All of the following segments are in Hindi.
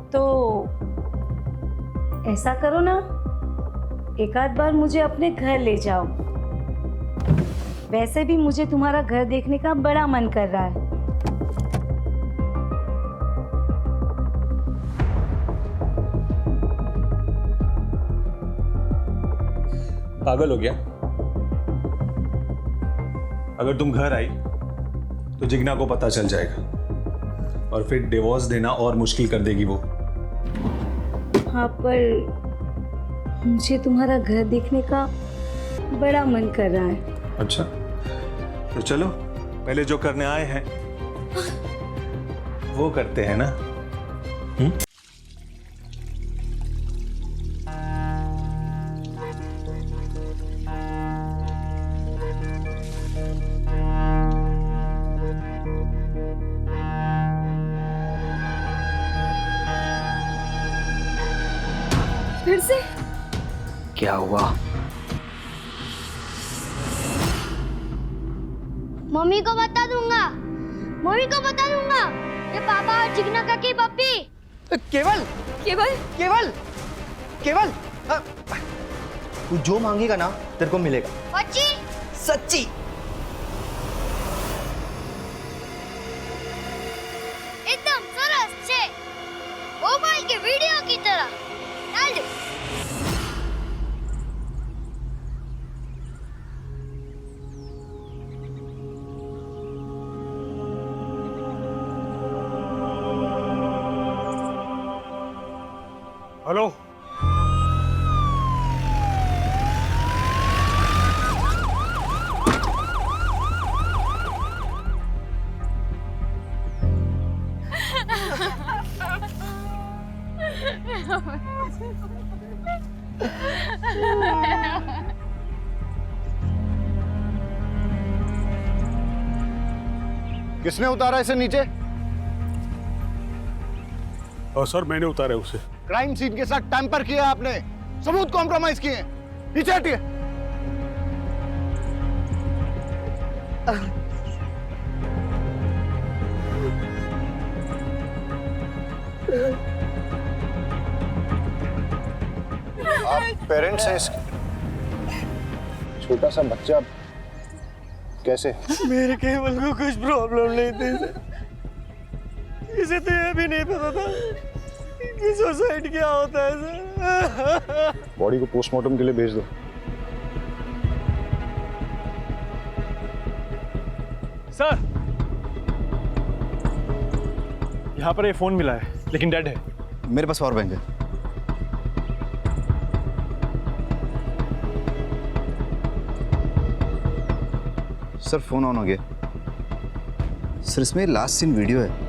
तो ऐसा करो ना, एक आध बार मुझे अपने घर ले जाओ। वैसे भी मुझे तुम्हारा घर देखने का बड़ा मन कर रहा है। पागल हो गया? अगर तुम घर आई तो जिग्ना को पता चल जाएगा और फिर डिवोर्स देना और मुश्किल कर देगी वो। हाँ, पर मुझे तुम्हारा घर देखने का बड़ा मन कर रहा है। अच्छा, तो चलो पहले जो करने आए हैं वो करते हैं ना। फिर से क्या हुआ? मम्मी को बता दूंगा, मम्मी को बता दूंगा। ये पापा और जिग्ना काकी पप्पी। केवल केवल केवल केवल तू जो मांगेगा ना तेरे को मिलेगा। बच्ची सच्ची? एकदम सरस छे, मोबाइल के वीडियो की तरह। डाल दे। हेलो, किसने उतारा इसे नीचे? सर मैंने उतारा उसे। क्राइम सीन के साथ टैंपर किया आपने, सबूत कॉम्प्रोमाइज किए। नीचे हटिए। आप पेरेंट्स हैं इसके? छोटा सा बच्चा कैसे? मेरे केवल को कुछ प्रॉब्लम नहीं थी सर। इसे तो यह भी नहीं पता था कि सुसाइड क्या होता है सर। बॉडी को पोस्टमार्टम के लिए भेज दो। सर, यहाँ पर ये फोन मिला है लेकिन डेड है। मेरे पास पावर बैंक है। सर फोन ऑन हो गया। सर इसमें लास्ट सीन वीडियो है।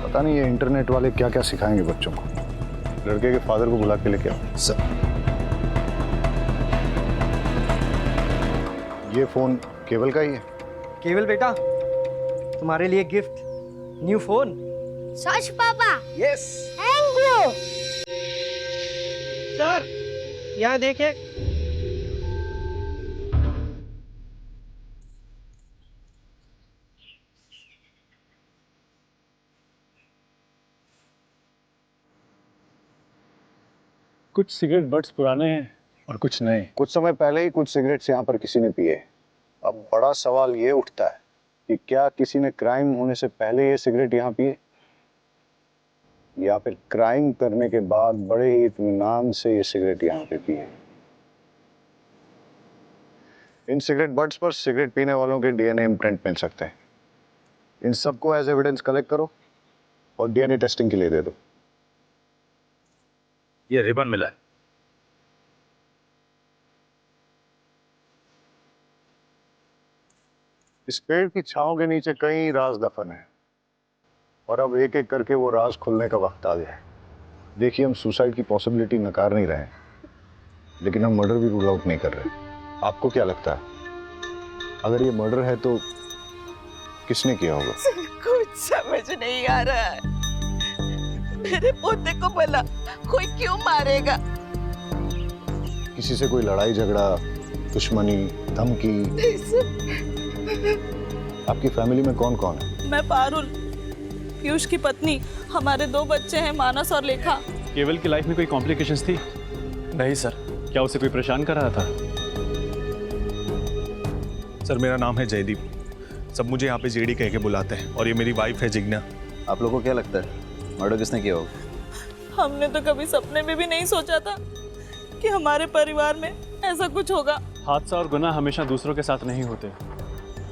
पता नहीं ये इंटरनेट वाले क्या क्या सिखाएंगे बच्चों को। लड़के के फादर को बुला के लेके आओ। सर ये फोन केवल का ही है? केवल बेटा, तुम्हारे लिए गिफ्ट, न्यू फोन। सच पापा? Yes thank you. सर यहाँ देखे। कुछ सिगरेट बट्स पुराने हैं और कुछ नए। कुछ समय पहले ही कुछ सिगरेट्स यहाँ पर किसी ने पिए। अब बड़ा सवाल ये उठता है कि क्या किसी ने क्राइम होने से पहले ये सिगरेट यहाँ पिए या फिर क्राइम करने के बाद बड़े ही इत्मीनान से ये सिगरेट यहाँ पे पिए। इन सिगरेट बट्स पर सिगरेट पीने वालों के डीएनए इम्प्रिंट मिल सकते हैं। इन सबको एज एविडेंस कलेक्ट करो और डीएनए टेस्टिंग के लिए दे दो। ये रिबन मिला है। इस पेड़ की छांव के नीचे कई राज दफन है और अब एक एक करके वो राज खुलने का वक्त आ गया है। देखिए, हम सुसाइड की पॉसिबिलिटी नकार नहीं रहे हैं, लेकिन हम मर्डर भी रूल आउट नहीं कर रहे। आपको क्या लगता है, अगर ये मर्डर है तो किसने किया होगा? कुछ समझ नहीं आ रहा है। मेरे पोते को भला कोई क्यों मारेगा? किसी से कोई लड़ाई झगड़ा, दुश्मनी, धमकी? आपकी फैमिली में कौन कौन है? मैं पारुल, पीयूष की पत्नी। हमारे 2 बच्चे हैं, मानस और लेखा। केवल की लाइफ में कोई कॉम्प्लिकेशंस थी? नहीं सर। क्या उसे कोई परेशान कर रहा था? सर मेरा नाम है जयदीप, सब मुझे यहाँ पे जेडी कह के बुलाते हैं, और ये मेरी वाइफ है जिग्ना। आप लोगों को क्या लगता है मर्डर किसने किया होगा? हमने तो कभी सपने में भी नहीं सोचा था कि हमारे परिवार में ऐसा कुछ होगा। हादसा और गुनाह हमेशा दूसरों के साथ नहीं होते,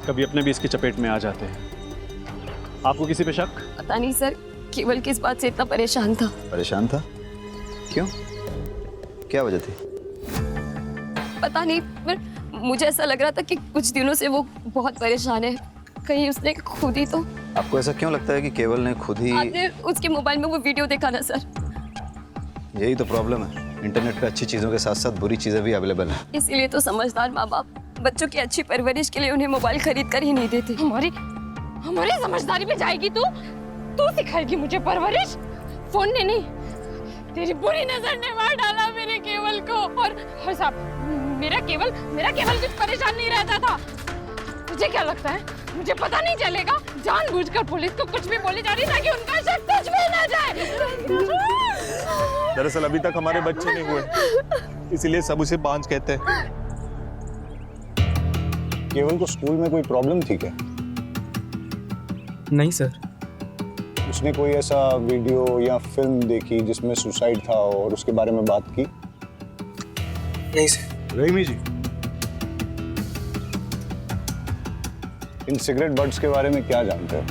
कभी अपने भी इसकी चपेट में आ जाते हैं। आपको किसी पे शक? पता नहीं सर, केवल किस बात से इतना परेशान था। परेशान था? क्यों? क्या वजह थी? पता नहीं, पर मुझे ऐसा लग रहा था कि कुछ दिनों से वो बहुत परेशान है। कहीं उसने खुद ही तो। आपको ऐसा क्यों लगता है कि केवल ने खुद ही? आपने उसके मोबाइल में वो वीडियो देखा ना सर? यही तो प्रॉब्लम है, इंटरनेट पे अच्छी चीज़ों के साथ साथ बुरी चीज़ें भी अवेलेबल हैं। इसीलिए तो समझदार माँ बाप बच्चों की अच्छी परवरिश के लिए उन्हें मोबाइल खरीद कर ही नहीं देते। हमारी समझदारी में जाएगी तू सिखाएगी मुझे परवरिश? फोन ने नहीं, तेरी बुरी नजर ने मार डाला मेरे केवल को। और साहब, मेरा केवल कुछ परेशान नहीं रहता था। तुझे क्या लगता है मुझे पता नहीं चलेगा? जानबूझकर पुलिस को कुछ भी बोली जा रही ताकि उनका शक तुझ पे ना जाए। दरअसल अभी तक हमारे बच्चे नहीं हुए, इसीलिए सब उसे बांझ कहते हैं। केवल को स्कूल में कोई प्रॉब्लम थी क्या? नहीं सर। उसने कोई ऐसा वीडियो या फिल्म देखी जिसमें सुसाइड था और उसके बारे में बात की? नहीं सर। रहीमी जी, इन सिगरेट बट्स के बारे में क्या जानते हो?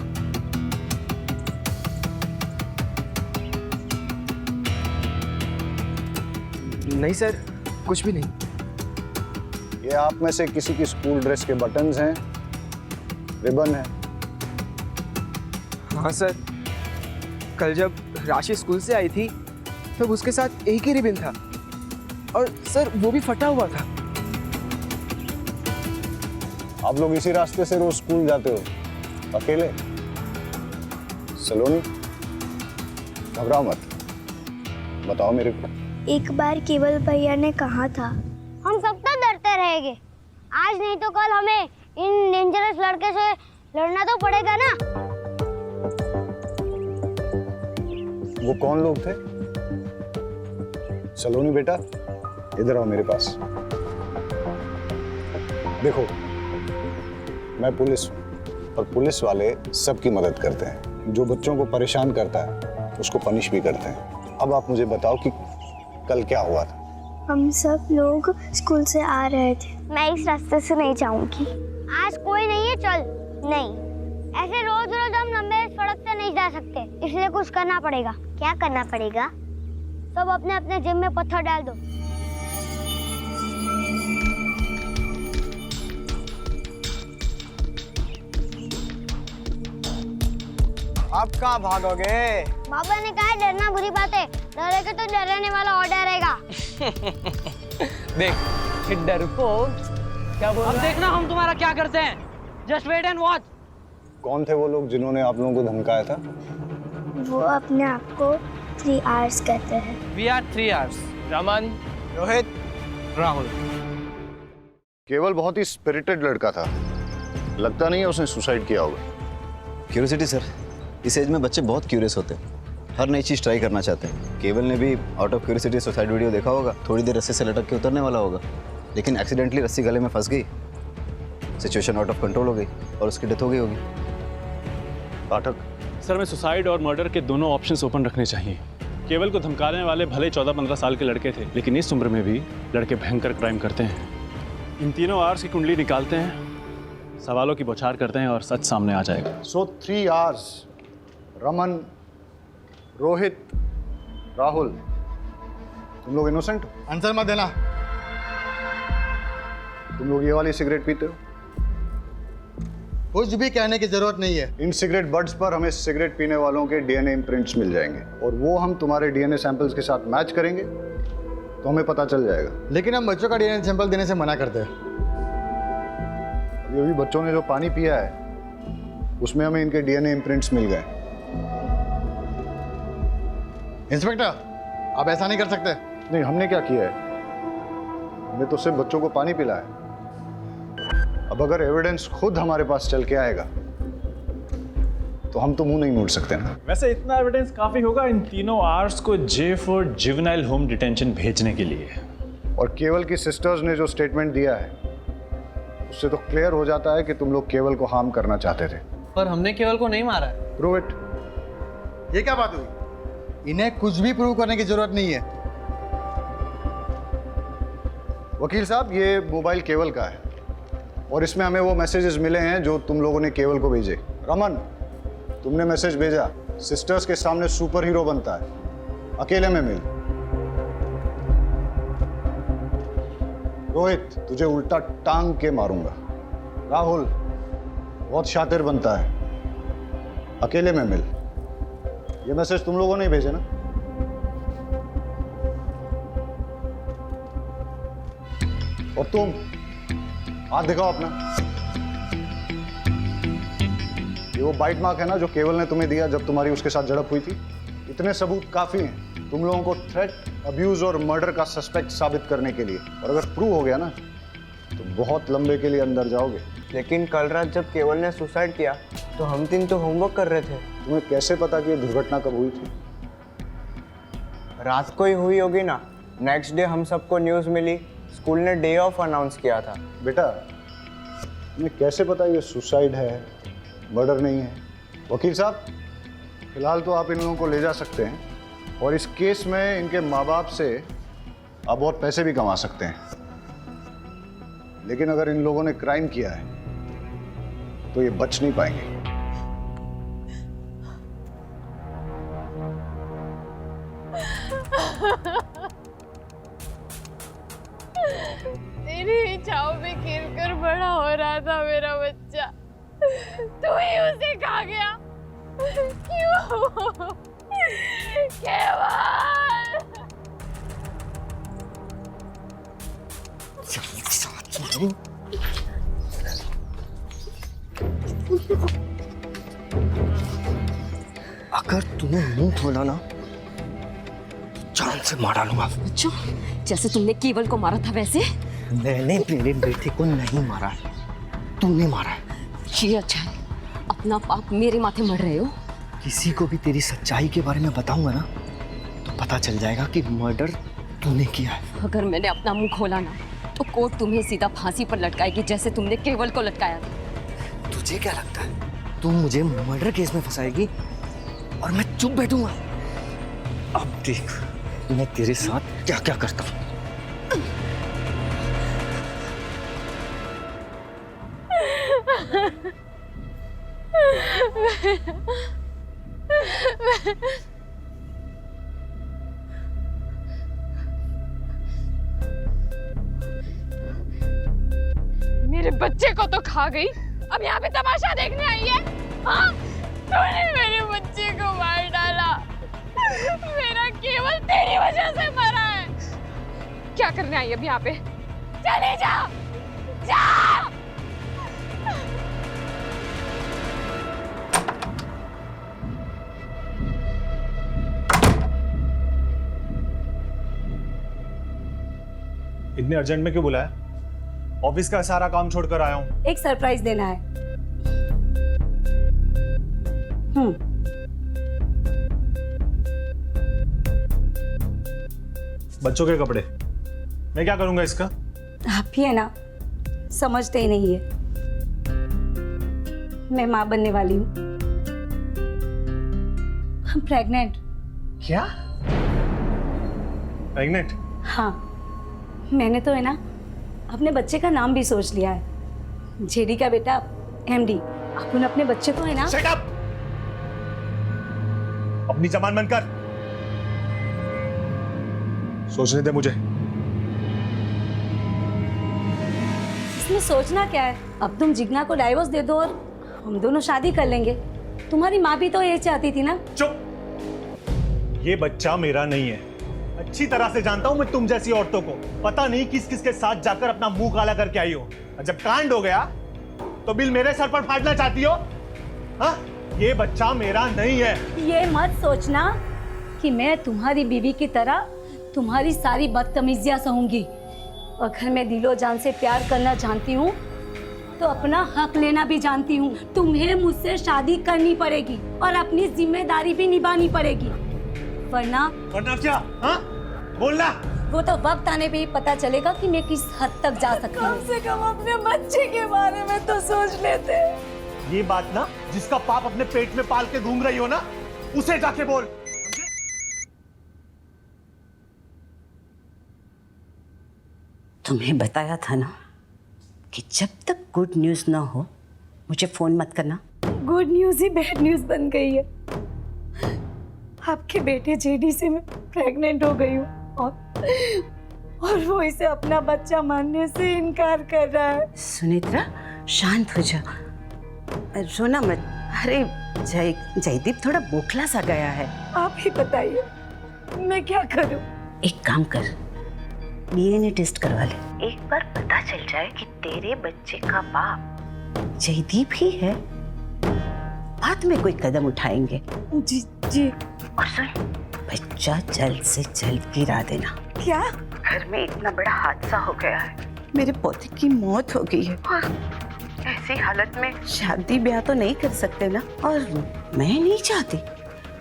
नहीं सर, कुछ भी नहीं। ये आप में से किसी की स्कूल ड्रेस के बटन्स हैं, रिबन है? हाँ सर, कल जब राशि स्कूल से आई थी तब उसके साथ एक ही रिबन था, और सर वो भी फटा हुआ था। आप लोग इसी रास्ते से रोज स्कूल जाते हो अकेले? सलोनी, घबराओ मत, बताओ मेरे को। एक बार केवल भैया ने कहा था, हम सब तो डरते रहेंगे, आज नहीं तो कल हमें इन डेंजरस लड़के से लड़ना तो पड़ेगा ना। वो कौन लोग थे? सलोनी बेटा, इधर आओ मेरे पास। देखो, मैं पुलिस हूँ और पुलिस वाले सबकी मदद करते हैं। जो बच्चों को परेशान करता है उसको पनिश भी करते हैं। अब आप मुझे बताओ कि कल क्या हुआ था? हम सब लोग स्कूल से आ रहे थे। मैं इस रास्ते से नहीं जाऊंगी। आज कोई नहीं है, चल। नहीं, ऐसे रोज रोज हम लंबे सड़क से नहीं जा सकते, इसलिए कुछ करना पड़ेगा। क्या करना पड़ेगा? सब अपने अपने जेब में पत्थर डाल दो। आप कहाँ भागोगे? बाबा ने कहा है डरना बुरी बात है, डरेगा तो डराने वाला और डरेगा। देख डरपोक क्या बोल रहा है? अब देखना हम तुम्हारा क्या करते हैं। Just wait and watch. कौन थे वो लोग जिन्होंने आप लोगों को धमकाया था? वो अपने आप को 3 आवर्स कहते हैं। We are 3 hours. Raman, Rohit, Rahul. केवल बहुत ही स्पिरिटेड लड़का था, लगता नहीं है उसने सुसाइड किया होगा। क्यूरियोसिटी सर, इस एज में बच्चे बहुत क्यूरियस होते हैं, हर नई चीज़ ट्राई करना चाहते हैं। केवल ने भी out of curiosity suicide video देखा होगा, थोड़ी देर रस्सी से लटक के उतरने वाला होगा, लेकिन एक्सीडेंटली रस्सी गले में फंस गई, सिचुएशन आउट ऑफ कंट्रोल हो गई और उसकी डेथ हो गई होगी। पाठक सर, मैं सुसाइड और मर्डर के दोनों ऑप्शंस ओपन रखने चाहिए। केवल को धमकाने वाले भले 14-15 साल के लड़के थे, लेकिन इस उम्र में भी लड़के भयंकर क्राइम करते हैं। इन तीनों आवर्स की कुंडली निकालते हैं, सवालों की बौछार करते हैं और सच सामने आ जाएगा। सो 3 आवर्स, रमन, रोहित, राहुल, तुम लोग इनोसेंट हो? आंसर मत देना। तुम लोग ये वाली सिगरेट पीते हो? कुछ भी कहने की जरूरत नहीं है। इन सिगरेट बड्स पर हमें सिगरेट पीने वालों के डीएनए इम्प्रिंट्स मिल जाएंगे और वो हम तुम्हारे डीएनए सैंपल्स के साथ मैच करेंगे तो हमें पता चल जाएगा। लेकिन हम बच्चों का डीएनए सैंपल देने से मना करते हैं। अभी अभी बच्चों ने जो पानी पिया है उसमें हमें इनके डीएनए इम्प्रिंट्स मिल गए। इंस्पेक्टर, आप ऐसा नहीं कर सकते। नहीं, हमने क्या किया है, हमने तो सिर्फ बच्चों को पानी पिलाया है। अब अगर एविडेंस खुद हमारे पास चल के आएगा तो हम तो मुंह नहीं मोड़ सकते ना। वैसे इतना एविडेंस काफी होगा इन तीनों आर्स को J for juvenile home detention भेजने के लिए। और केवल की सिस्टर्स ने जो स्टेटमेंट दिया है उससे तो क्लियर हो जाता है कि तुम लोग केवल को हार्म करना चाहते थे। पर हमने केवल को नहीं मारा है। Prove it. ये क्या बात हुई? इन्हें कुछ भी प्रूव करने की जरूरत नहीं है। वकील साहब, ये मोबाइल केवल का है और इसमें हमें वो मैसेजेस मिले हैं जो तुम लोगों ने केवल को भेजे। रमन, तुमने मैसेज भेजा सिस्टर्स के सामने सुपर हीरो बनता है, अकेले में मिल। रोहित, तुझे उल्टा टांग के मारूंगा। राहुल, बहुत शातिर बनता है, अकेले में मिल। ये मैसेज तुम लोगों ने ही भेजे ना? और तुम हाथ दिखाओ अपना। ये वो बाइट मार्क है ना जो केवल ने तुम्हें दिया जब तुम्हारी उसके साथ झड़प हुई थी? इतने सबूत काफी हैं तुम लोगों को थ्रेट, अब्यूज और मर्डर का सस्पेक्ट साबित करने के लिए। और अगर प्रूव हो गया ना तो बहुत लंबे के लिए अंदर जाओगे। लेकिन कल रात जब केवल ने सुसाइड किया तो हम तीन तो होमवर्क कर रहे थे। तुम्हें कैसे पता कि ये दुर्घटना कब हुई थी? रात को ही हुई होगी ना। नेक्स्ट डे हम सबको न्यूज़ मिली, स्कूल ने डे ऑफ अनाउंस किया था। बेटा, तुम्हें कैसे पता ये सुसाइड है, मर्डर नहीं है? वकील साहब, फिलहाल तो आप इन लोगों को ले जा सकते हैं और इस केस में इनके माँ बाप से आप बहुत पैसे भी कमा सकते हैं। लेकिन अगर इन लोगों ने क्राइम किया है तो ये बच नहीं पाएंगे। तेरी छाव में खेलकर बड़ा हो रहा था मेरा बच्चा, तू ही उसे खा गया। क्यों? केवल अगर तूने मुंह खोला ना जान से मार डालूंगा। अच्छा, जैसे तुमने केवल को मारा था वैसे? मैंने मेरे बेटे को नहीं मारा है, तूने मारा है। ये अच्छा है, अपना पाप मेरे माथे मर रहे हो। किसी को भी तेरी सच्चाई के बारे में बताऊंगा ना तो पता चल जाएगा कि मर्डर तूने किया है। अगर मैंने अपना मुंह खोला ना तो कोर्ट तुम्हें सीधा फांसी पर लटकाएगी जैसे तुमने केवल को लटकाया था। तुझे क्या लगता है तू मुझे मर्डर केस में फंसाएगी और मैं चुप बैठूंगा? अब देख मैं तेरे साथ क्या क्या करता हूँ। मेरे बच्चे को तो खा गई, अब यहाँ पे तमाशा देखने आई है? हाँ, तूने मेरे बच्चे को मार डाला। मेरा केवल तेरी वजह से मरा है। क्या करने आई अब यहाँ पे? चले जा, जा। इतने अर्जेंट में क्यों बुलाया? ऑफिस का सारा काम छोड़कर आया हूँ। एक सरप्राइज देना है। बच्चों के कपड़े मैं क्या करूंगा इसका? आप ही है ना, समझते ही नहीं है। मैं माँ बनने वाली हूँ, प्रेग्नेंट। क्या? प्रेग्नेंट? हाँ, मैंने तो है ना अपने बच्चे का नाम भी सोच लिया है। जेडी का बेटा एमडी। अपन अपने बच्चे को है ना। Shut up! अपनी जबान बंद कर। सोचने दे मुझे। इसमें सोचना क्या है? अब तुम जिग्ना को डाइवोर्स दे दो और हम दोनों शादी कर लेंगे। तुम्हारी माँ भी तो ये चाहती थी ना। चुप! ये बच्चा मेरा नहीं है। अच्छी तरह से जानता हूं मैं तुम जैसी औरतों को। पता नहीं किस किस के साथ जाकर अपना मुंह काला करके आई हो। और जब कांड हो गया तो बिल मेरे सर पर फाड़ना चाहती हो? हाँ? ये बच्चा मेरा नहीं है। ये मत सोचना कि मैं तुम्हारी बीवी की तरह तुम्हारी सारी बदतमीजियां सहूंगी। अगर मैं दिलो जान से प्यार करना जानती हूँ तो अपना हक लेना भी जानती हूँ। तुम्हें मुझसे शादी करनी पड़ेगी और अपनी जिम्मेदारी भी निभानी पड़ेगी, वरना क्या? हाँ? बोलना। वो तो वक्त आने पे ही पता चलेगा कि मैं किस हद तक जा सकती हूँ। कम से कम अपने बच्चे के बारे में तो सोच लेते। ये बात ना जिसका पाप अपने पेट में पाल के घूम रही हो ना, उसे जाके बोल। तुम्हें बताया था ना कि जब तक गुड न्यूज़ ना हो मुझे फोन मत करना। गुड न्यूज़ ही बैड न्यूज़ बन गई है। आपके बेटे जेडी से मैं प्रेग्नेंट हो गई हूँ और वो इसे अपना बच्चा मानने से इनकार कर रहा है। सुनेत्रा शांत हो जा, रोना मत। अरे जयदीप थोड़ा बोखला सा गया है। आप ही बताइए मैं क्या करूं? एक काम कर, डीएनए टेस्ट करवा ले। एक बार पता चल जाए कि तेरे बच्चे का बाप जयदीप ही है, बाद में कोई कदम उठाएंगे। जी जी। और सुन, बच्चा जल्द से जल्द गिरा देना। क्या? घर में इतना बड़ा हादसा हो गया है, मेरे पोते की मौत हो गई है और ऐसी हालत में शादी ब्याह तो नहीं कर सकते ना। और मैं नहीं चाहती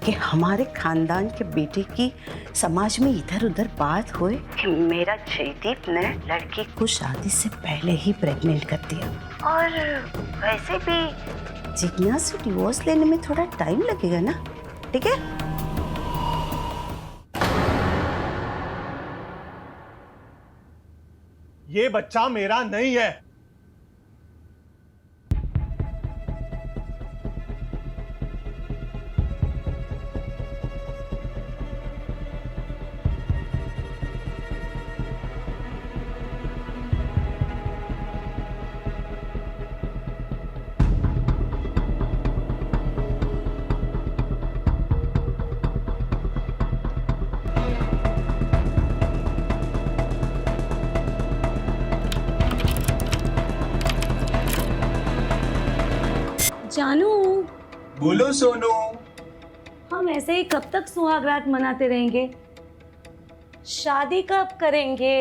कि हमारे खानदान के बेटे की समाज में इधर उधर बात होए कि मेरा जयदीप ने लड़की को शादी से पहले ही प्रेग्नेंट कर दिया। और वैसे भी जिज्ञा से डिवोर्स लेने में थोड़ा टाइम लगेगा ना, ठीक है? ये बच्चा मेरा नहीं है। जानू। बोलो सोनू। हम ऐसे ही कब तक सुहागरात मनाते रहेंगे? शादी कब करेंगे?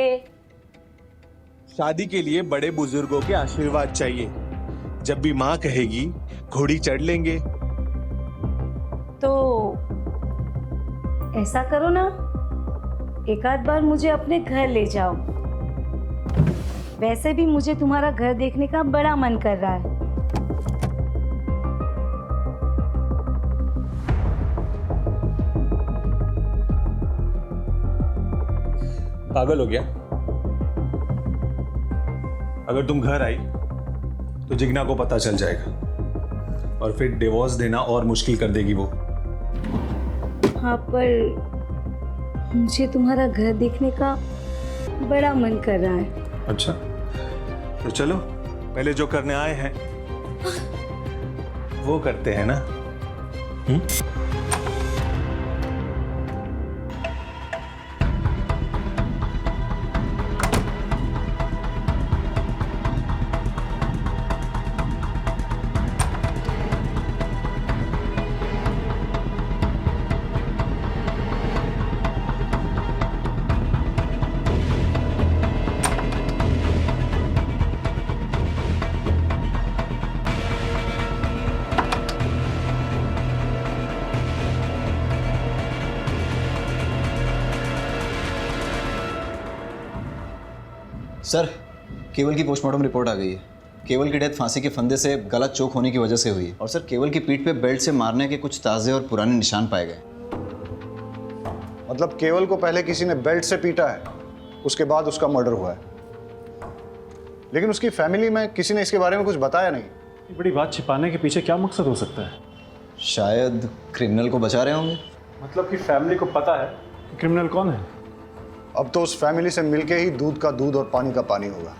शादी के लिए बड़े बुजुर्गों के आशीर्वाद चाहिए। जब भी माँ कहेगी घोड़ी चढ़ लेंगे। तो ऐसा करो ना, एक आध बार मुझे अपने घर ले जाओ। वैसे भी मुझे तुम्हारा घर देखने का बड़ा मन कर रहा है। पागल हो गया? अगर तुम घर आई तो जिग्ना को पता चल जाएगा और फिर डिवोर्स देना और मुश्किल कर देगी वो। हाँ, पर मुझे तुम्हारा घर देखने का बड़ा मन कर रहा है। अच्छा, तो चलो पहले जो करने आए हैं वो करते हैं ना। सर, केवल की पोस्टमार्टम रिपोर्ट आ गई है। केवल की डेथ फांसी के फंदे से गला चोक होने की वजह से हुई है और सर केवल की पीठ पे बेल्ट से मारने के कुछ ताज़े और पुराने निशान पाए गए। मतलब केवल को पहले किसी ने बेल्ट से पीटा है, उसके बाद उसका मर्डर हुआ है, लेकिन उसकी फैमिली में किसी ने इसके बारे में कुछ बताया नहीं। ये बड़ी बात छिपाने के पीछे क्या मकसद हो सकता है? शायद क्रिमिनल को बचा रहे होंगे। मतलब कि फैमिली को पता है कि क्रिमिनल कौन है? अब तो उस फैमिली से मिलके ही दूध का दूध और पानी का पानी होगा।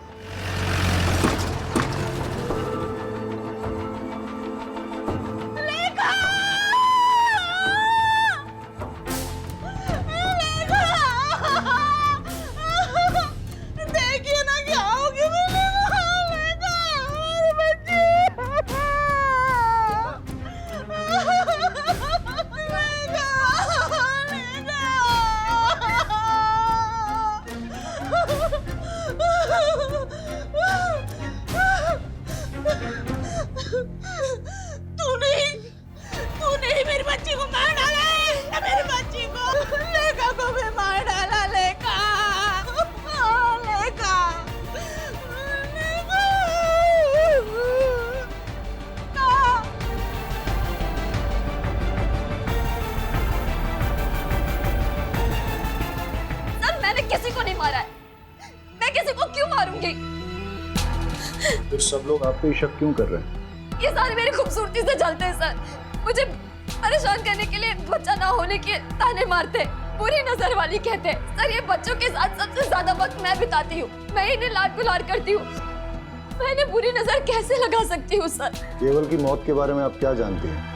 देखिए ना क्या हो गया मेरे फिर सब लोग आप पे ही शक क्यों कर रहे हैं? ये सारे मेरी खूबसूरती से जलते हैं सर। मुझे परेशान करने के लिए बच्चा ना होने के ताने मारते, बुरी नजर वाली कहते। सर ये बच्चों के साथ सबसे ज्यादा वक्त मैं बिताती हूँ, मैं इन्हें लाड गुलार करती हूँ। मैं इन्हें बुरी नजर कैसे लगा सकती हूँ सर? केवल की मौत के बारे में आप क्या जानती हैं?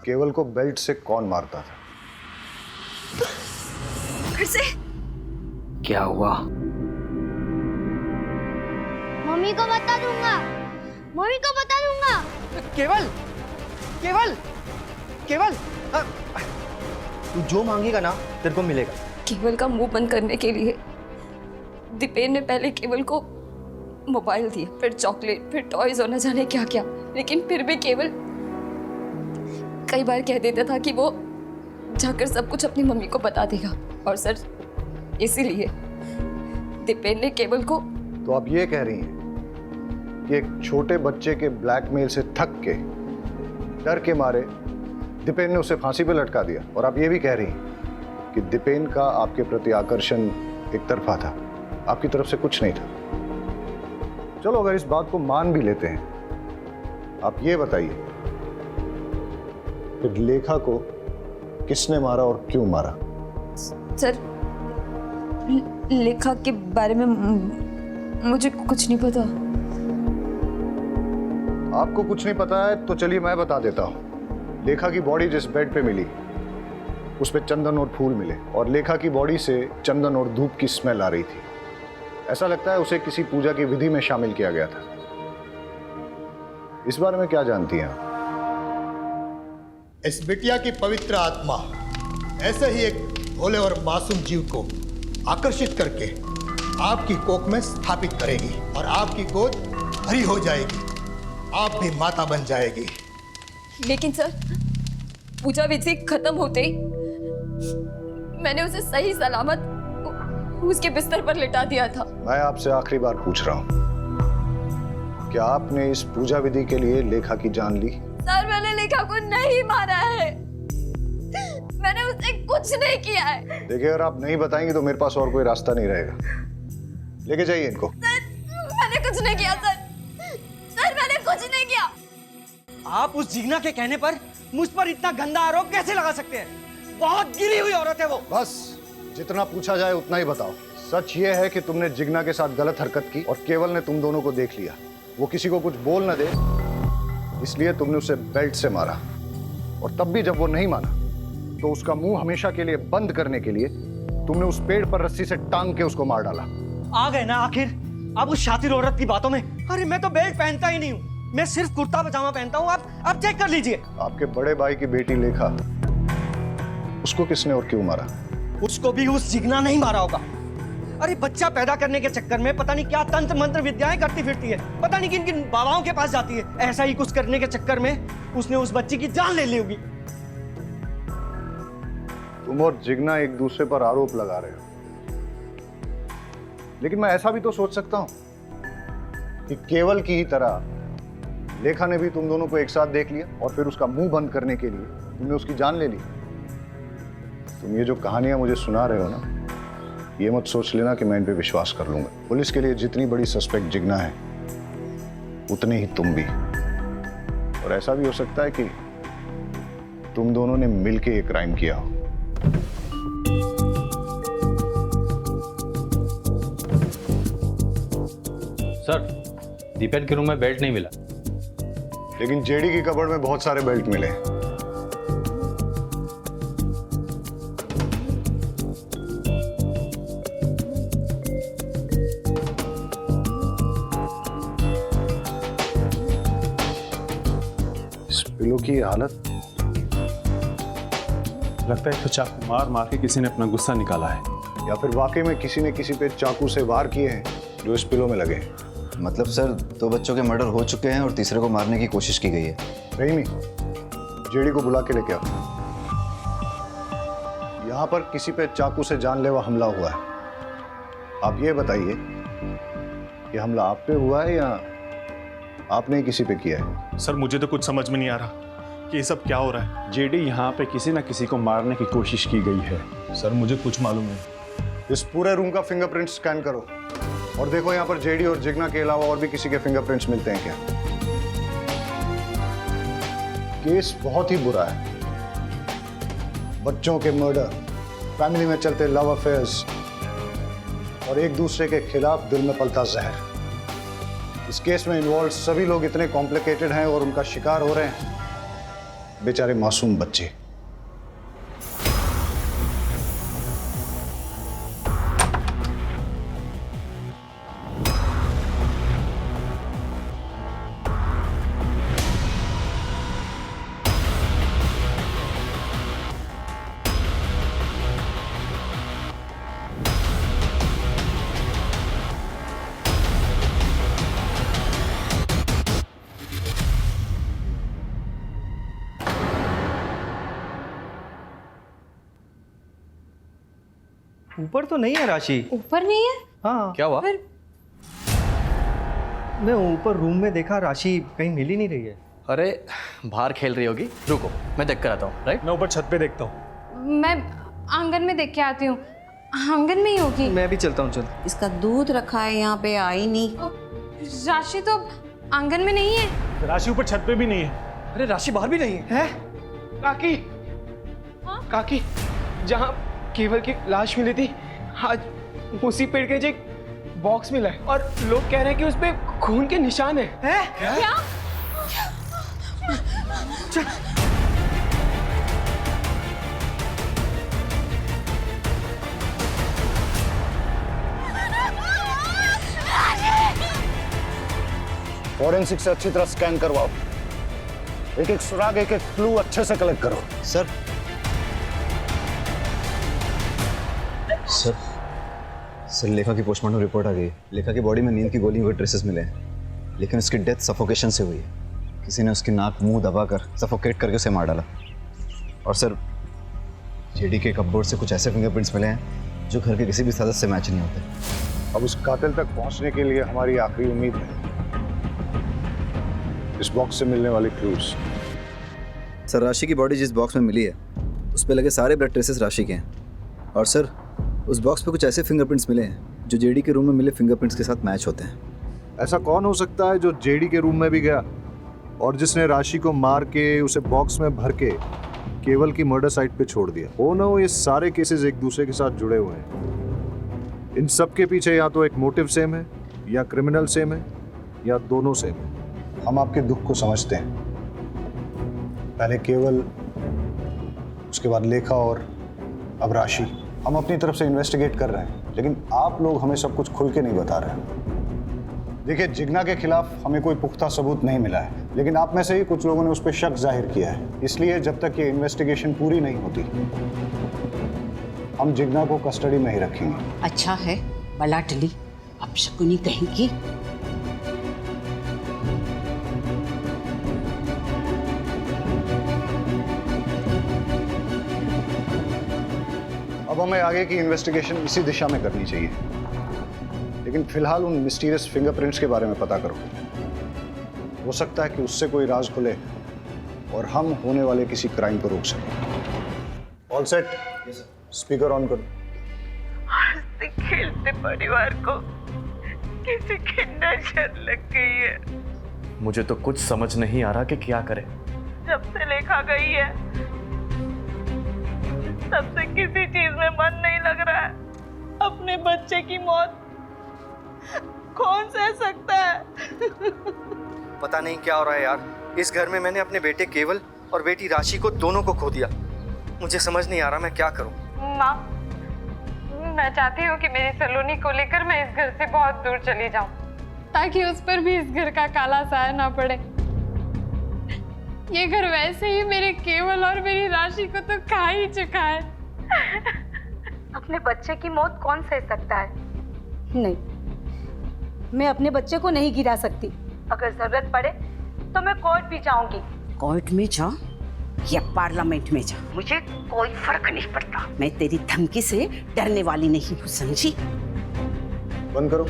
केवल को बेल्ट से कौन मारता था? फिर से क्या हुआ? मम्मी को बता दूंगा, मम्मी को बता दूंगा। केवल केवल केवल तू जो मांगेगा ना तेरे को मिलेगा। केवल का मुंह बंद करने के लिए दीपेन ने पहले केवल को मोबाइल दिए, फिर चॉकलेट, फिर टॉयज और न जाने क्या क्या। लेकिन फिर भी केवल कई बार कह देता था कि वो जाकर सब कुछ अपनी मम्मी को बता देगा। और सर इसीलिए दीपेन ने केवल को। तो आप ये कह रही हैं कि एक छोटे बच्चे के ब्लैकमेल से थक के, डर के मारे दीपेन ने उसे फांसी पे लटका दिया। और आप ये भी कह रही हैं कि दीपेन का आपके प्रति आकर्षण एक तरफा था, आपकी तरफ से कुछ नहीं था। चलो अगर इस बात को मान भी लेते हैं, आप ये बताइए फिर लेखा को किसने मारा और क्यों मारा? सर लेखा के बारे में मुझे कुछ नहीं पता। आपको कुछ नहीं पता है तो चलिए मैं बता देता हूं। लेखा की बॉडी जिस बेड पे मिली उस पे चंदन और फूल मिले, और लेखा की बॉडी से चंदन और धूप की स्मेल आ रही थी। ऐसा लगता है उसे किसी पूजा की विधि में शामिल किया गया था। इस बारे में क्या जानती हैं आप? इस बिटिया की पवित्र आत्मा ऐसे ही एक भोले और मासूम जीव को आकर्षित करके आपकी कोख में स्थापित करेगी और आपकी गोद भरी हो जाएगी, आप भी माता बन जाएगी। लेकिन सर पूजा विधि खत्म होते ही मैंने उसे सही सलामत उसके बिस्तर पर लिटा दिया था। मैं आपसे आखिरी बार पूछ रहा हूं, क्या आपने इस पूजा विधि के लिए लेखा की जान ली? सर मैंने लेखा को नहीं मारा है, मैंने उससे कुछ नहीं किया है। देखिए अगर आप नहीं बताएंगे तो मेरे पास और कोई रास्ता नहीं रहेगा। लेके जाइए इनको। सर मैंने कुछ नहीं किया सर, सर मैंने कुछ नहीं किया। आप उस जिग्ना के कहने पर मुझ पर इतना गंदा आरोप कैसे लगा सकते हैं? बहुत गिरी हुई औरत है वो। बस जितना पूछा जाए उतना ही बताओ। सच ये है कि तुमने जिग्ना के साथ गलत हरकत की और केवल ने तुम दोनों को देख लिया। वो किसी को कुछ बोल न दे इसलिए तुमने उसे बेल्ट से मारा, और तब भी जब वो नहीं माना तो उसका मुंह हमेशा के लिए बंद करने के लिए तुमने उस पेड़ पर रस्सी से टांग के उसको मार डाला। आ गए ना आखिर अब उस शातिर औरत की बातों में। अरे मैं तो बेल्ट पहनता ही नहीं हूँ, मैं सिर्फ कुर्ता पजामा पहनता हूँ। आप चेक कर लीजिए। आपके बड़े भाई की बेटी लेखा, उसको किसने और क्यों मारा? उसको भी उस जिग्ना नहीं मारा होगा। अरे बच्चा पैदा करने के चक्कर में पता नहीं क्या तंत्र मंत्र विद्याएं करती फिरती है, पता नहीं किन किन बाबाओं के पास जाती है। ऐसा ही कुछ करने के चक्कर में उसने उस बच्ची की जान ले ली होगी। तुम और जिग्ना एक दूसरे पर आरोप लगा रहे हो, लेकिन मैं ऐसा भी तो सोच सकता हूं कि केवल की ही तरह लेखा ने भी तुम दोनों को एक साथ देख लिया और फिर उसका मुंह बंद करने के लिए तुमने उसकी जान ले ली। तुम ये जो कहानियां मुझे सुना रहे हो ना, ये मत सोच लेना कि मैं इन पे विश्वास कर लूंगा। पुलिस के लिए जितनी बड़ी सस्पेक्ट जिग्ना है उतनी ही तुम भी। और ऐसा भी हो सकता है कि तुम दोनों ने मिलके एक क्राइम किया हो। सर दीपेन के रूम में बेल्ट नहीं मिला, लेकिन जेडी की कबर्ड में बहुत सारे बेल्ट मिले। इस पिलो की हालत, लगता है तो चाकू मार मार के किसी ने अपना गुस्सा निकाला है, या फिर वाकई में किसी ने किसी पे चाकू से वार किए हैं जो इस पिलो में लगे हैं। मतलब सर 2 बच्चों के मर्डर हो चुके हैं और तीसरे को मारने की कोशिश की गई है। रहीमी, जेडी को बुला के लेके आओ। यहाँ पर किसी पे चाकू से जानलेवा हमला हुआ है। आप ये बताइए कि हमला आप पे हुआ है या आपने किसी पे किया है? सर मुझे तो कुछ समझ में नहीं आ रहा कि ये सब क्या हो रहा है। जेडी, यहाँ पे किसी ना किसी को मारने की कोशिश की गई है। सर मुझे कुछ मालूम नहीं। इस पूरे रूम का फिंगरप्रिंट स्कैन करो और देखो यहाँ पर जेडी और जिग्ना के अलावा और भी किसी के फिंगरप्रिंट्स मिलते हैं क्या। केस बहुत ही बुरा है। बच्चों के मर्डर, फैमिली में चलते लव अफेयर्स और एक दूसरे के खिलाफ दिल में पलता जहर। इस केस में इन्वॉल्व सभी लोग इतने कॉम्प्लिकेटेड हैं और उनका शिकार हो रहे हैं बेचारे मासूम बच्चे। ऊपर तो नहीं है राशि। ऊपर नहीं है? हाँ। क्या हुआ? मैं ऊपर रूम में देखा, राशि कहीं मिल ही नहीं रही है। अरे बाहर खेल रही होगी, रुको मैं देख कर आता हूँ। राइट, मैं ऊपर छत पे देखता हूँ। मैं आंगन में देख के आती हूँ। आंगन में ही होगी। मैं भी चलता हूँ, चल। इसका दूध रखा है यहाँ पे, आई नहीं। राशि तो आंगन में नहीं है। राशि ऊपर छत पे भी नहीं है। अरे राशि बाहर भी नहीं है। काकी, काकी, जहाँ केवल की लाश मिली थी आज उसी पेड़ के नीचे एक बॉक्स मिला है और लोग कह रहे हैं कि उसपे खून के निशान है। क्या? फॉरेंसिक से अच्छी तरह स्कैन करवाओ। एक एक सुराग, एक एक क्लू अच्छे से कलेक्ट करो। सर सर सर लेखा की पोस्टमार्टम रिपोर्ट आ गई। लेखा की बॉडी में नींद की गोलियों के ट्रेसेस मिले हैं, लेकिन उसकी डेथ सफोकेशन से हुई है। किसी ने उसकी नाक मुंह दबाकर सफोकेट करके उसे मार डाला। और सर जेडी के कपबोर्ड से कुछ ऐसे फिंगरप्रिंट्स मिले हैं जो घर के किसी भी सदस्य से मैच नहीं होते। अब उस कातिल तक पहुंचने के लिए हमारी आखिरी उम्मीद है इस बॉक्स से मिलने वाले क्लूज। सर राशि की बॉडी जिस बॉक्स में मिली है उस पर लगे सारे ब्लड ट्रेसेस राशि के हैं। और सर उस बॉक्स पे कुछ ऐसे फिंगरप्रिंट्स मिले हैं जो जेडी के रूम में मिले फिंगरप्रिंट्स के साथ मैच होते हैं। ऐसा कौन हो सकता है जो जेडी के रूम में भी गया और जिसने राशि को मार के उसे बॉक्स में भर के केवल की मर्डर साइट पे छोड़ दिया? हो ना हो ये सारे केसेस एक दूसरे के साथ जुड़े हुए हैं। इन सब के पीछे या तो एक मोटिव सेम है, या क्रिमिनल सेम है, या दोनों सेम है। हम आपके दुख को समझते हैं। पहले केवल, उसके बाद लेखा और अब राशि। हम अपनी तरफ से इन्वेस्टिगेट कर रहे हैं, लेकिन आप लोग हमें सब कुछ खुल के नहीं बता रहे हैं। देखिए, जिग्ना के खिलाफ हमें कोई पुख्ता सबूत नहीं मिला है, लेकिन आप में से ही कुछ लोगों ने उस पर शक जाहिर किया है। इसलिए जब तक ये इन्वेस्टिगेशन पूरी नहीं होती हम जिग्ना को कस्टडी में ही रखेंगे। अच्छा है, बला टली। अब शकुनी कहेंगी। अब हमें आगे की इन्वेस्टिगेशन इसी दिशा में करनी चाहिए, लेकिन फिलहाल उन मिस्टीरियस फिंगरप्रिंट्स के बारे में पता करो। हो सकता है कि उससे कोई राज खुले और हम होने वाले किसी क्राइम को रोक सकें। All set? स्पीकर ऑन करो। हंसते खेलते परिवार को किसी की नजर लग गई है। मुझे तो कुछ समझ नहीं आ रहा कि क्या करें। जब से लेखा गई है तब से किसी चीज में मन नहीं लग रहा है। अपने बच्चे की मौत कौन सह सकता है? पता नहीं क्या हो रहा है यार। इस घर में मैंने अपने बेटे केवल और बेटी राशि को दोनों को खो दिया। मुझे समझ नहीं आ रहा मैं क्या करूं। माँ, मैं चाहती हूँ कि मेरी सलोनी को लेकर मैं इस घर से बहुत दूर चली जाऊं, ताकि उस पर भी इस घर का काला साया ना पड़े। ये घर वैसे ही मेरे केवल और मेरी राशि को तो खा ही चुका है। अपने बच्चे की मौत कौन सह सकता है? नहीं, मैं अपने बच्चे को नहीं गिरा सकती। अगर जरूरत पड़े तो मैं कोर्ट भी जाऊंगी। कोर्ट में जा या पार्लियामेंट में जा, मुझे कोई फर्क नहीं पड़ता। मैं तेरी धमकी से डरने वाली नहीं हूँ, समझी? बंद करो।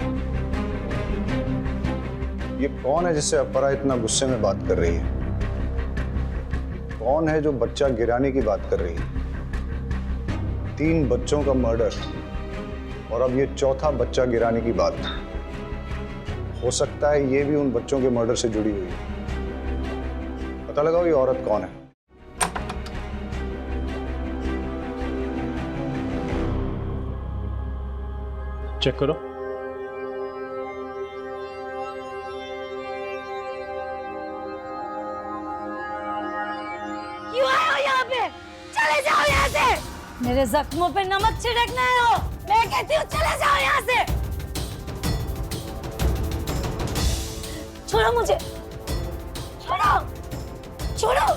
ये कौन है जिससे अपरा इतना गुस्से में बात कर रही है? कौन है जो बच्चा गिराने की बात कर रही है? 3 बच्चों का मर्डर और अब ये चौथा बच्चा गिराने की बात। हो सकता है ये भी उन बच्चों के मर्डर से जुड़ी हुई है। पता लगाओ ये औरत कौन है। चेक करो। क्यों आए हो यहाँ पे? चले जाओ यहाँ से। मेरे जख्मों पे नमक छिड़कना है हो। मैं कहती हूँ चले जाओ यहाँ से। छोड़ो मुझे, छोड़ो, छोड़ो।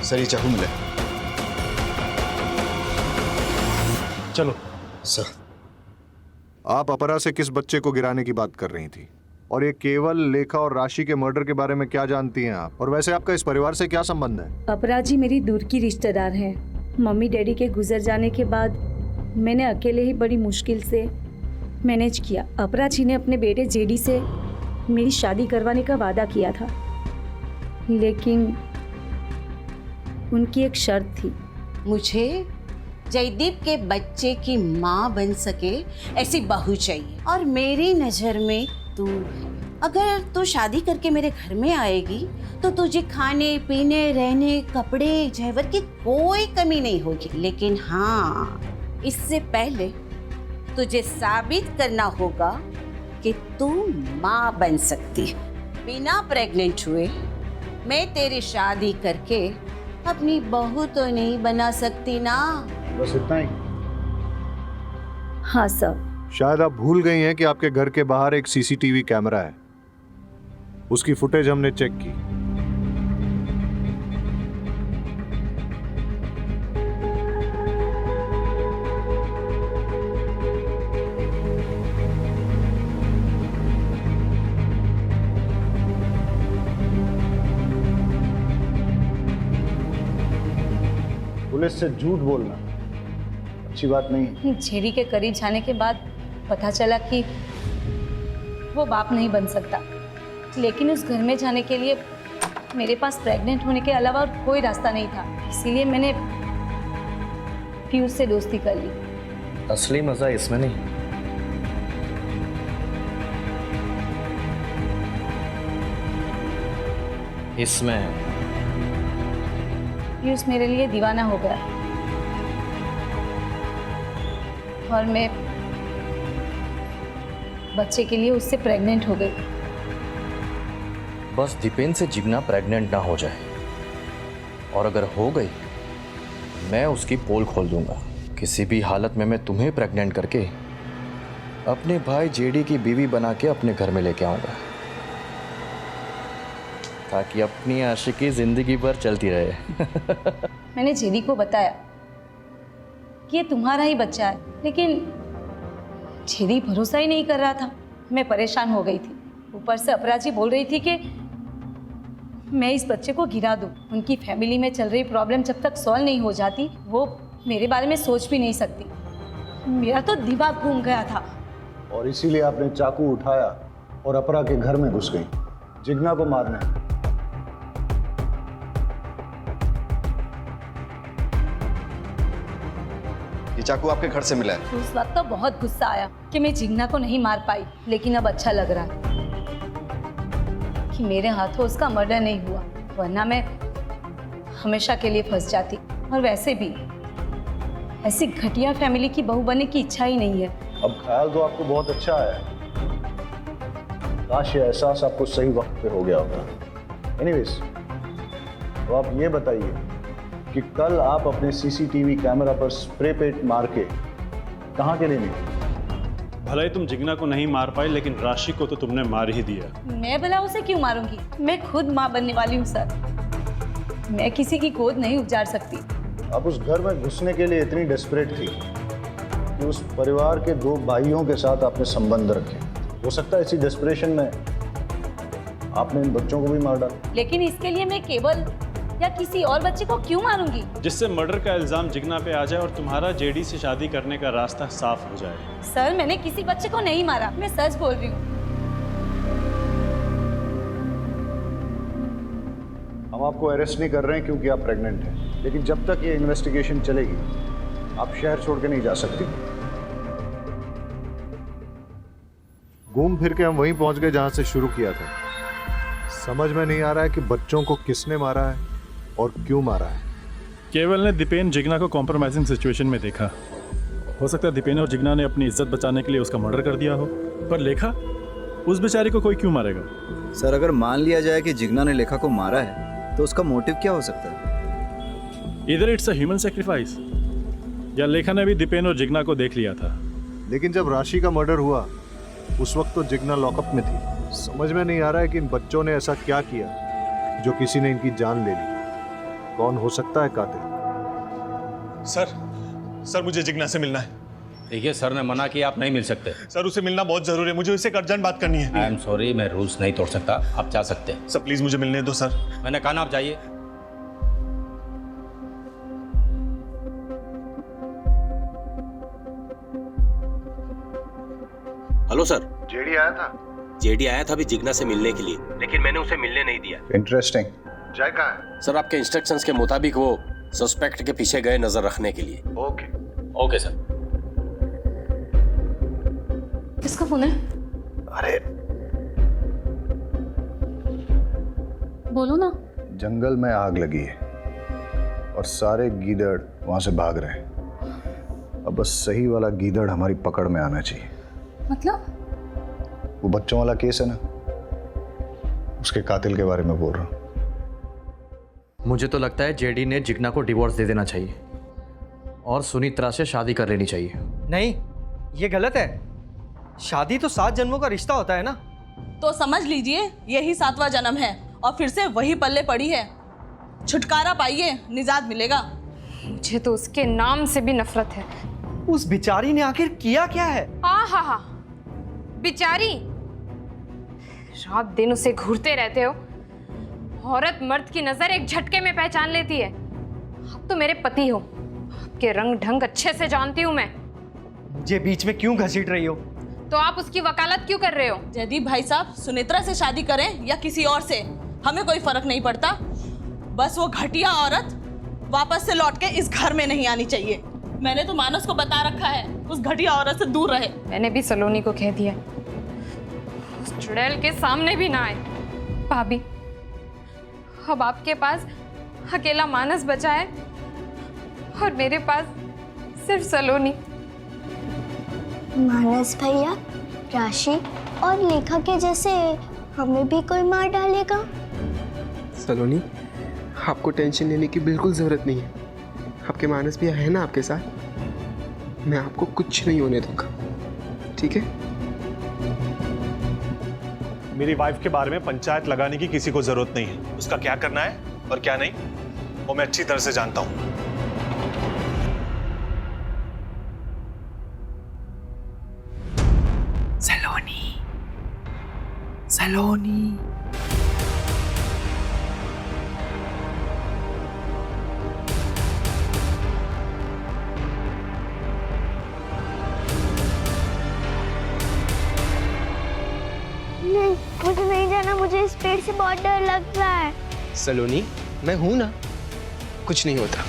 सर ये चाकू मिला। चलो। सर, आप अपरा से किस बच्चे को गिराने की बात कर रही थी? और ये केवल, लेखा और राशि के मर्डर के बारे में क्या जानती हैं आप? और वैसे आपका इस परिवार से क्या संबंध है? अपरा जी मेरी दूर की रिश्तेदार हैं। मम्मी डैडी के गुजर जाने के बाद मैंने अकेले ही बड़ी मुश्किल से मैनेज किया। अपरा जी ने अपने बेटे जेडी से मेरी शादी करवाने का वादा किया था, लेकिन उनकी एक शर्त थी। मुझे जयदीप के बच्चे की माँ बन सके ऐसी बहू चाहिए, और मेरी नज़र में तू है। अगर तू शादी करके मेरे घर में आएगी तो तुझे खाने पीने, रहने, कपड़े, जेवर की कोई कमी नहीं होगी। लेकिन हाँ, इससे पहले तुझे साबित करना होगा कि तू माँ बन सकती है। बिना प्रेग्नेंट हुए मैं तेरी शादी करके अपनी बहू तो नहीं बना सकती ना। बस इतना ही? हाँ सर। शायद आप भूल गई हैं कि आपके घर के बाहर एक सीसीटीवी कैमरा है। उसकी फुटेज हमने चेक की। पुलिस से झूठ बोलना अच्छी बात नहीं है। जेडी के करीब जाने के बाद पता चला कि वो बाप नहीं बन सकता, लेकिन उस घर में जाने के लिए मेरे पास प्रेग्नेंट होने के अलावा और कोई रास्ता नहीं था। इसीलिए मैंने पीयूष से दोस्ती कर ली। असली मजा इसमें नहीं, इसमें। पीयूष मेरे लिए दीवाना हो गया और मैं बच्चे के लिए उससे प्रेग्नेंट हो गई। बस दीपेन से जिगना प्रेग्नेंट ना हो जाए, और अगर हो गई मैं उसकी पोल खोल दूंगा। किसी भी हालत में मैं तुम्हें प्रेग्नेंट करके अपने भाई जेडी की बीवी बना के अपने घर में लेके आऊंगा, ताकि अपनी आशिकी जिंदगी भर चलती रहे। मैंने जेडी को बताया कि ये तुम्हारा ही बच्चा है, लेकिन जेडी भरोसा ही नहीं कर रहा था। मैं परेशान हो गई थी। ऊपर से अपराजी बोल रही थी कि मैं इस बच्चे को गिरा दूं। उनकी फैमिली में चल रही प्रॉब्लम जब तक सॉल्व नहीं हो जाती वो मेरे बारे में सोच भी नहीं सकती। मेरा तो दिमाग घूम गया था। और इसीलिए आपने चाकू उठाया और अपरा के घर में घुस गई जिगना को मारने। ये चाकू आपके घर से मिला है? उस वक्त तो बहुत गुस्सा आया कि मैं जिगना को नहीं मार पाई, लेकिन अब अच्छा लग रहा है कि मेरे हाथों उसका मर्डर नहीं हुआ, वरना मैं हमेशा के लिए फंस जाती। और वैसे भी ऐसी घटिया फैमिली की बहू बनने की इच्छा ही नहीं है। अब ख्याल तो आपको बहुत अच्छा है, काश ये एहसास आपको सही वक्त पे हो गया होता। एनीवेज, तो आप ये बताइए कि कल आप अपने सीसीटीवी कैमरा पर स्प्रे पेंट मार के कहाँ के लिए निकले? भले ही तुम जिगना को नहीं मार पाई, लेकिन राशि को तो तुमने मार ही दिया। मैं भला उसे क्यों मारूंगी? मैं खुद माँ बनने वाली हूँ सर। मैं किसी की गोद नहीं उजाड़ सकती। आप उस घर में घुसने के लिए इतनी डेस्परेट थी कि उस परिवार के 2 भाइयों के साथ आपने संबंध रखे। हो सकता है इसी डेस्परेशन में आपने इन बच्चों को भी मार डाला। लेकिन इसके लिए मैं केवल या किसी और बच्चे को क्यों मारूंगी? जिससे मर्डर का इल्जाम जिग्ना पे आ जाए और तुम्हारा जेडी से शादी करने का रास्ता साफ हो जाए। सर, मैंने किसी बच्चे को नहीं मारा, मैं सच बोल रही हूँ। हम आपको अरेस्ट नहीं कर रहे हैं क्योंकि आप प्रेग्नेंट हैं, लेकिन जब तक ये इन्वेस्टिगेशन चलेगी आप शहर छोड़ के नहीं जा सकती। घूम फिर के हम वहीं पहुंच गए जहां से शुरू किया था। समझ में नहीं आ रहा है कि बच्चों को किसने मारा है और क्यों मारा है। केवल ने दीपेन जिग्ना को कॉम्प्रोमाइजिंग सिचुएशन में देखा। हो सकता है दीपेन और जिग्ना ने अपनी इज्जत बचाने के लिए उसका मर्डर कर दिया हो, पर लेखा, उस बेचारी को कोई क्यों मारेगा? सर, अगर मान लिया जाए कि जिग्ना ने लेखा को मारा है तो उसका मोटिव क्या हो सकता है? इधर इट्स अ ह्यूमन सेक्रीफाइस, या लेखा ने भी दीपेन और जिग्ना को देख लिया था। लेकिन जब राशि का मर्डर हुआ उस वक्त तो जिग्ना लॉकअप में थी। समझ में नहीं आ रहा है कि इन बच्चों ने ऐसा क्या किया जो किसी ने इनकी जान ले ली। कौन हो सकता है कातिल? सर मुझे जिग्ना से मिलना है। देखिए, सर ने मना किया, आप नहीं मिल सकते। सर, उसे मिलना बहुत जरूरी है, मुझे उससे एक अर्जेंट बात करनी है। आई एम सॉरी, मैं रूल्स नहीं तोड़ सकता, आप जा सकते हैं। सर प्लीज मुझे मिलने दो सर। मैंने कहा ना, आप जाइए। Hello sir. जेडी आया था? जेडी आया था अभी जिग्ना से मिलने के लिए, लेकिन मैंने उसे मिलने नहीं दिया। इंटरेस्टिंग। जय कहाँ है? सर, आपके इंस्ट्रक्शंस के मुताबिक वो सस्पेक्ट के पीछे गए नजर रखने के लिए। Okay okay sir. किसका फोन है? अरे बोलो ना। जंगल में आग लगी है और सारे गीदड़ वहां से भाग रहे हैं। अब बस सही वाला गीदड़ हमारी पकड़ में आना चाहिए। मतलब? वो बच्चों वाला केस है ना, उसके कातिल के बारे में बोल रहा हूँ। मुझे तो लगता है जेडी ने जिग्ना को डिवोर्स दे देना चाहिए और सुनीत्रा से शादी कर लेनी चाहिए। नहीं, ये गलत है। शादी तो 7 जन्मों का रिश्ता होता है ना। तो समझ लीजिए यही 7वां जन्म है और फिर से वही पल्ले पड़ी है। छुटकारा पाइए, निजात मिलेगा। मुझे तो उसके नाम से भी नफरत है। उस बिचारी ने आखिर किया क्या है? हाँ, बिचारी। रात दिन उसे घूरते रहते हो। औरत मर्द की नजर एक झटके में पहचान लेती है। आप तो मेरे पति हो, आपके रंग ढंग अच्छे से जानती हूँ मैं। मुझे बीच में क्यों घसीट रही हो? तो आप उसकी वकालत क्यों कर रहे हो? जयदीप भाई साहब, सुनेत्रा से शादी करें या किसी और से, हमें कोई फर्क नहीं पड़ता। बस वो घटिया औरत वापस से लौट के इस घर में नहीं आनी चाहिए। मैंने तो मानस को बता रखा है उस घटिया औरत से दूर रहे। मैंने भी सलोनी को कह दिया उस चुड़ैल के सामने भी ना आए। भाभी, अब आपके पास अकेला मानस बचा है और मेरे पास सिर्फ सलोनी। मानस भैया, राशि और लेखा के जैसे हमें भी कोई मार डालेगा? सलोनी, आपको टेंशन लेने की बिल्कुल जरूरत नहीं है। आपके मानस भी है ना आपके साथ। मैं आपको कुछ नहीं होने दूंगा, ठीक है? मेरी वाइफ के बारे में पंचायत लगाने की किसी को जरूरत नहीं है। उसका क्या करना है और क्या नहीं वो मैं अच्छी तरह से जानता हूं। सलोनी। नहीं, मुझे नहीं जाना। मुझे इस पेड़ से बहुत डर लग रहा है। सलोनी, मैं हूं ना, कुछ नहीं होता।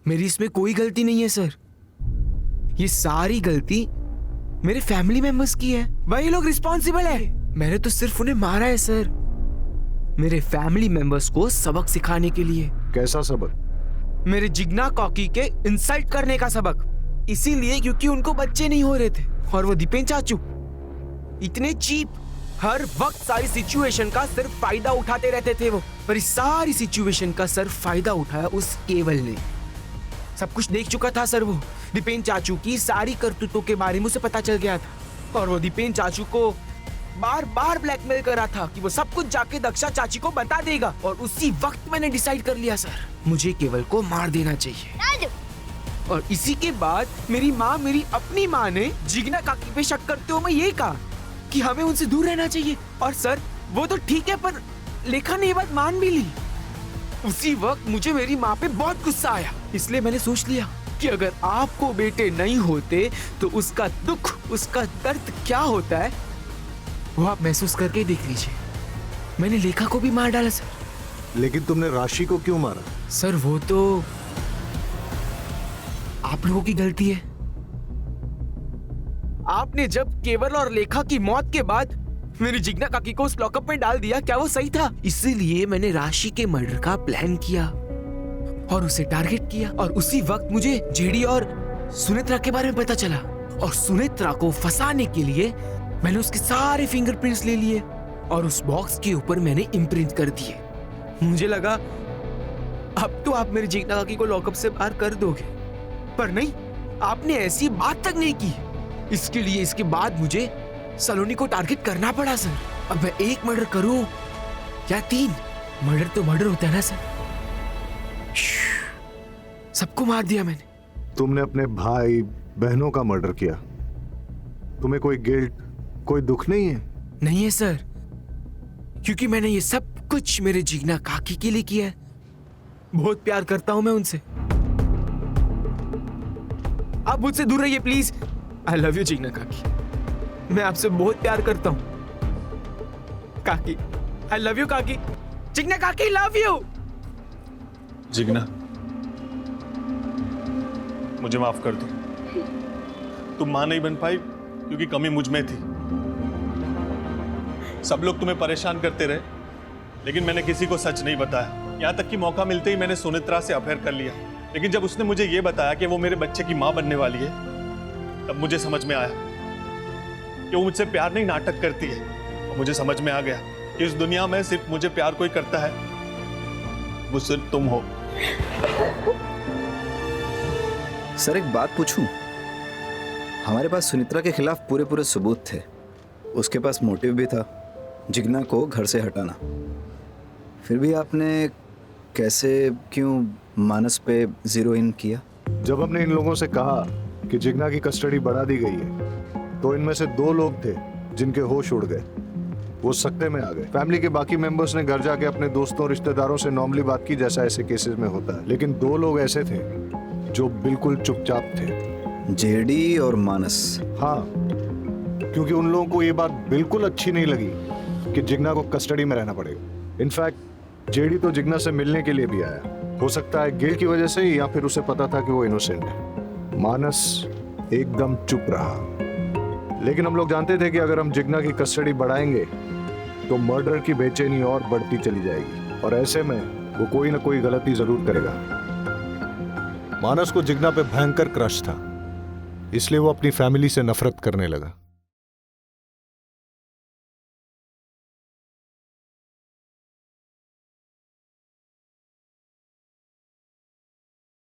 मेरी इसमें कोई गलती नहीं है सर। ये सारी गलती मेरे फैमिली मेंबर्स की है। वही लोग रिस्पॉन्सिबल है। मैंने तो सिर्फ उन्हें मारा है सर, मेरे फैमिली मेंबर्स को सबक सिखाने के लिए। कैसा सबक? मेरे जिग्ना कॉकी के इंसल्ट करने का सबक। इसीलिए क्योंकि उनको बच्चे नहीं हो रहे थे और वो दीपेन चाचू इतने चीप, हर वक्त सारी सिचुएशन का सिर्फ फायदा उठाते रहते थे वो। पर इस सारी सिचुएशन का सिर्फ फायदा उठाया उस केवल ने। सब कुछ देख चुका था सर वो। दीपेन चाचू की सारी करतूतों के बारे में उसे पता चल गया था और वो दीपेन चाचू को बार बार ब्लैकमेल कर रहा था कि वो सब कुछ जाके दक्षा चाची को बता देगा, और उसी वक्त मैंने डिसाइड कर लिया सर, मुझे केवल को मार देना चाहिए। और इसी के बाद मेरी माँ, मेरी अपनी माँ ने जिग्ना काकी पे शक करते हुए ये कहा कि हमें उनसे दूर रहना चाहिए। और सर वो तो ठीक है, पर लेखा ने ये बात मान भी ली। उसी वक्त मुझे मेरी माँ पे बहुत गुस्सा आया, इसलिए मैंने सोच लिया कि अगर आपको बेटे नहीं होते तो उसका दुख, उसका दर्द क्या होता है वो आप महसूस करके देख लीजिए। मैंने लेखा को भी मार डाला सर। लेकिन तुमने राशि को क्यों मारा? सर वो तो आप लोगों की गलती है। आपने जब केवल और लेखा की मौत के बाद मेरी जिग्ना काकी को उस लॉकअप में डाल दिया, क्या वो सही था? इसीलिए मैंने राशि के मर्डर का प्लान किया और उसे टारगेट किया। और उसी वक्त मुझे जेडी और सुनेत्रा के बारे में पता चला, और सुनेत्रा को फंसाने के लिए मैंने उसके सारे फिंगरप्रिंट्स ले लिए और उस बॉक्स के ऊपर मैंने इम्प्रिंट कर दिए। मुझे लगा अब तो आप मेरी जिग्ना काकी को लॉकअप से बाहर कर दोगे, पर नहीं, आपने ऐसी बात तक नहीं की। इसके लिए इसके बाद मुझे सलोनी को टारगेट करना पड़ा सर। अब मैं एक मर्डर करूं या 3, मर्डर तो मर्डर होता है ना सर। सबको मार दिया मैंने। तुमने अपने भाई बहनों का मर्डर किया, तुम्हें कोई गिल्ट, कोई दुख नहीं है? नहीं है सर, क्योंकि मैंने ये सब कुछ मेरे जिग्ना काकी के लिए किया है। बहुत प्यार करता हूं मैं उनसे। आप मुझसे दूर रहिए please. I love you Jigna काकी, मैं आपसे बहुत प्यार करता हूं काकी। आई लव यू काकी। जिग्ना काकी लव यू। जिग्ना, मुझे माफ कर दो। तुम मां नहीं बन पाई क्योंकि कमी मुझ में थी। सब लोग तुम्हें परेशान करते रहे, लेकिन मैंने किसी को सच नहीं बताया। यहां तक कि मौका मिलते ही मैंने सुनेत्रा से अफेयर कर लिया। लेकिन जब उसने मुझे यह बताया कि वो मेरे बच्चे की मां बनने वाली है, तब मुझे समझ में आया कि वो मुझसे प्यार नहीं, नाटक करती है। और मुझे समझ में आ गया कि इस दुनिया में सिर्फ मुझे प्यार कोई करता है, वो सिर्फ तुम हो। सर एक बात पूछूं? हमारे पास सुनेत्रा के खिलाफ पूरे सबूत थे, उसके पास मोटिव भी था, जिग्ना को घर से हटाना। फिर भी आपने कैसे, क्यों मानस पे जीरो इन किया? जब हमने इन लोगों से कहा कि जिग्ना की कस्टडी बढ़ा दी गई है, तो इनमें से 2 लोग थे जिनके होश उड़ गए, वो सकते में आ गए। फैमिली के बाकी मेंबर्स ने घर जाके अपने दोस्तों रिश्तेदारों से नॉर्मली बात की, जैसा ऐसे केसेस में होता है। लेकिन 2 लोग ऐसे थे जो बिल्कुल चुपचाप थे, जेडी और मानस। हाँ, क्योंकि उन लोगों को ये बात बिल्कुल अच्छी नहीं लगी कि जिग्ना को कस्टडी में रहना पड़ेगा। इनफैक्ट जेडी तो जिग्ना से मिलने के लिए भी आया, हो सकता है गिल्ट की वजह से, या फिर उसे पता था कि वो इनोसेंट है। मानस एकदम चुप रहा। लेकिन हम लोग जानते थे कि अगर हम जिग्ना की कस्टडी बढ़ाएंगे तो मर्डर की बेचैनी और बढ़ती चली जाएगी, और ऐसे में वो कोई ना कोई गलती जरूर करेगा। मानस को जिग्ना पे भयंकर क्रश था, इसलिए वो अपनी फैमिली से नफरत करने लगा।